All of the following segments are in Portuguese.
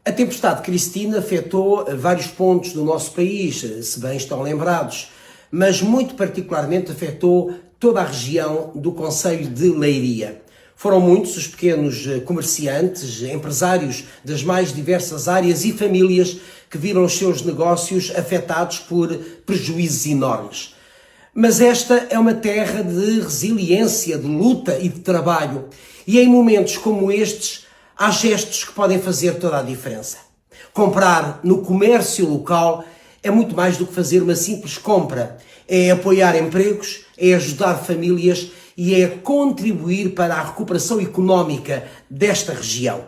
A tempestade Cristina afetou vários pontos do nosso país, se bem estão lembrados, mas muito particularmente afetou toda a região do concelho de Leiria. Foram muitos os pequenos comerciantes, empresários das mais diversas áreas e famílias que viram os seus negócios afetados por prejuízos enormes. Mas esta é uma terra de resiliência, de luta e de trabalho. E em momentos como estes, há gestos que podem fazer toda a diferença. Comprar no comércio local é muito mais do que fazer uma simples compra. É apoiar empregos, é ajudar famílias e é contribuir para a recuperação económica desta região.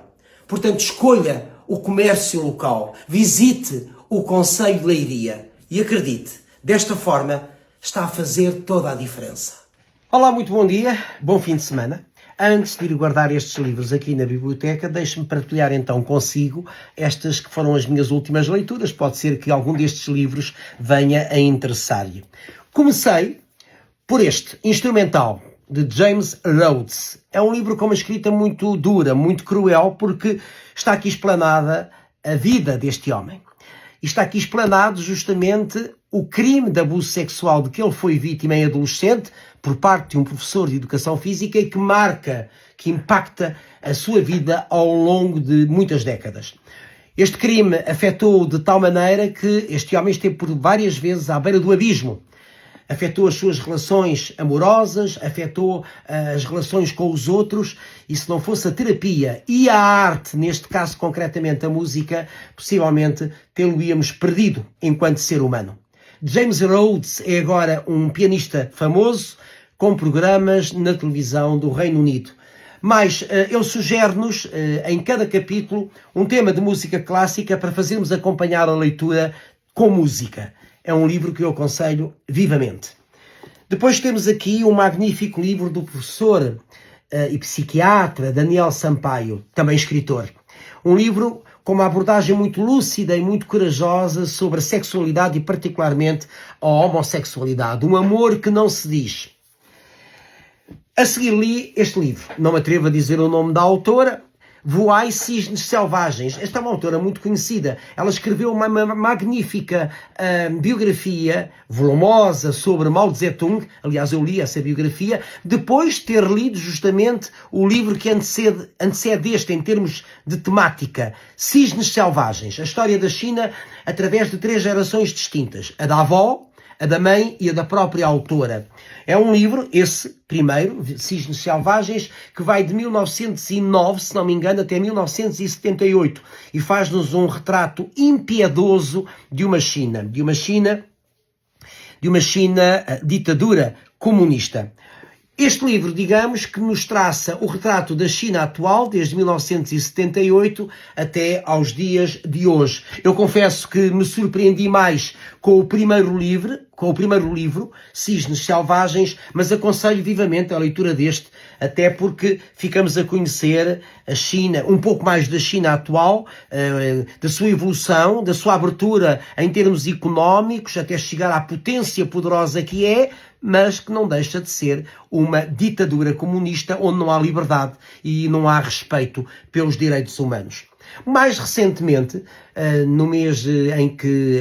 Portanto, escolha o comércio local, visite o concelho de Leiria e acredite, desta forma está a fazer toda a diferença. Olá, muito bom dia, bom fim de semana. Antes de ir guardar estes livros aqui na biblioteca, deixe-me partilhar então consigo estas que foram as minhas últimas leituras. Pode ser que algum destes livros venha a interessar-lhe. Comecei por este, Instrumental, de James Rhodes. É um livro com uma escrita muito dura, muito cruel, porque está aqui explanada a vida deste homem. E está aqui explanado justamente o crime de abuso sexual de que ele foi vítima em adolescente por parte de um professor de educação física e que impacta a sua vida ao longo de muitas décadas. Este crime afetou-o de tal maneira que este homem esteve por várias vezes à beira do abismo. Afetou as suas relações amorosas, afetou as relações com os outros, e se não fosse a terapia e a arte, neste caso concretamente a música, possivelmente tê-lo-íamos perdido enquanto ser humano. James Rhodes é agora um pianista famoso, com programas na televisão do Reino Unido. Mas ele sugere-nos, em cada capítulo, um tema de música clássica para fazermos acompanhar a leitura com música. É um livro que eu aconselho vivamente. Depois temos aqui um magnífico livro do professor e psiquiatra Daniel Sampaio, também escritor. Um livro com uma abordagem muito lúcida e muito corajosa sobre a sexualidade e particularmente a homossexualidade. Um amor que não se diz. A seguir li este livro. Não me atrevo a dizer o nome da autora. Voai Cisnes Selvagens. Esta é uma autora muito conhecida. Ela escreveu uma magnífica biografia volumosa sobre Mao Tse-tung. Aliás, eu li essa biografia depois de ter lido justamente o livro que antecede este em termos de temática. Cisnes Selvagens. A história da China através de 3 gerações distintas. A da avó, a da mãe e a da própria autora. É um livro, esse primeiro, Cisnes Selvagens, que vai de 1909, se não me engano, até 1978 e faz-nos um retrato impiedoso de uma China ditadura comunista. Este livro, digamos, que nos traça o retrato da China atual, desde 1978 até aos dias de hoje. Eu confesso que me surpreendi mais com o primeiro livro, Cisnes Selvagens, mas aconselho vivamente a leitura deste, até porque ficamos a conhecer a China, um pouco mais da China atual, da sua evolução, da sua abertura em termos económicos, até chegar à potência poderosa que é, mas que não deixa de ser uma ditadura comunista onde não há liberdade e não há respeito pelos direitos humanos. Mais recentemente, no mês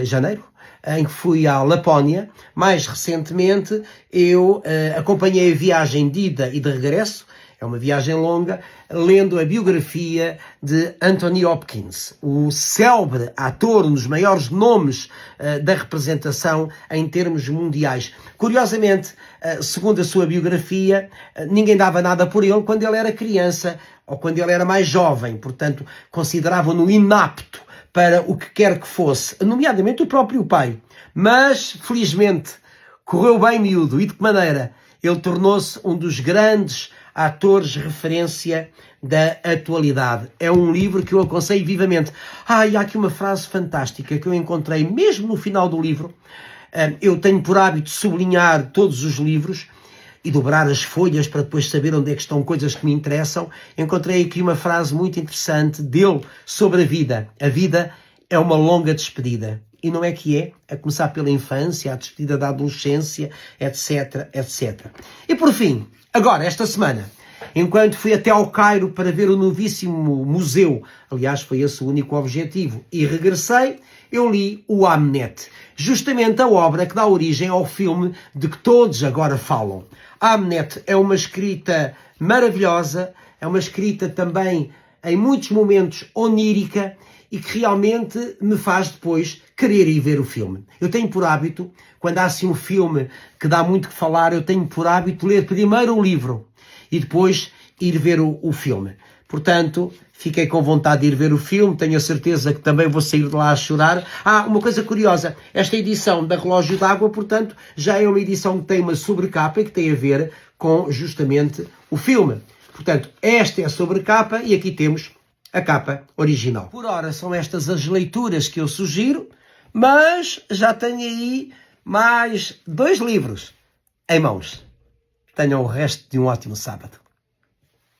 janeiro, em que fui à Lapónia, mais recentemente eu acompanhei a viagem de ida e de regresso, é uma viagem longa, lendo a biografia de Anthony Hopkins, o célebre ator, um dos maiores nomes da representação em termos mundiais. Curiosamente, segundo a sua biografia, ninguém dava nada por ele quando ele era criança ou quando ele era mais jovem, portanto, consideravam-no inapto para o que quer que fosse, nomeadamente o próprio pai. Mas, felizmente, correu bem miúdo. E de que maneira? Ele tornou-se um dos grandes atores de referência da atualidade. É um livro que eu aconselho vivamente. E há aqui uma frase fantástica que eu encontrei mesmo no final do livro. Eu tenho por hábito sublinhar todos os livros e dobrar as folhas para depois saber onde é que estão coisas que me interessam. Encontrei aqui uma frase muito interessante dele sobre a vida. A vida é uma longa despedida. E não é que é, a começar pela infância, a despedida da adolescência, etc, etc. E por fim, agora, esta semana, enquanto fui até ao Cairo para ver o novíssimo museu, aliás foi esse o único objetivo, e regressei, eu li o Hamnet, justamente a obra que dá origem ao filme de que todos agora falam. Hamnet é uma escrita maravilhosa, é uma escrita também em muitos momentos onírica e que realmente me faz depois querer ir ver o filme. Eu tenho por hábito, quando há assim um filme que dá muito que falar, eu tenho por hábito ler primeiro o livro e depois ir ver o filme. Portanto, fiquei com vontade de ir ver o filme, tenho a certeza que também vou sair de lá a chorar. Uma coisa curiosa, esta edição da Relógio d'Água, portanto, já é uma edição que tem uma sobrecapa e que tem a ver com justamente o filme. Portanto, esta é a sobrecapa e aqui temos a capa original. Por ora, são estas as leituras que eu sugiro, mas já tenho aí mais 2 livros em mãos. Tenham o resto de um ótimo sábado.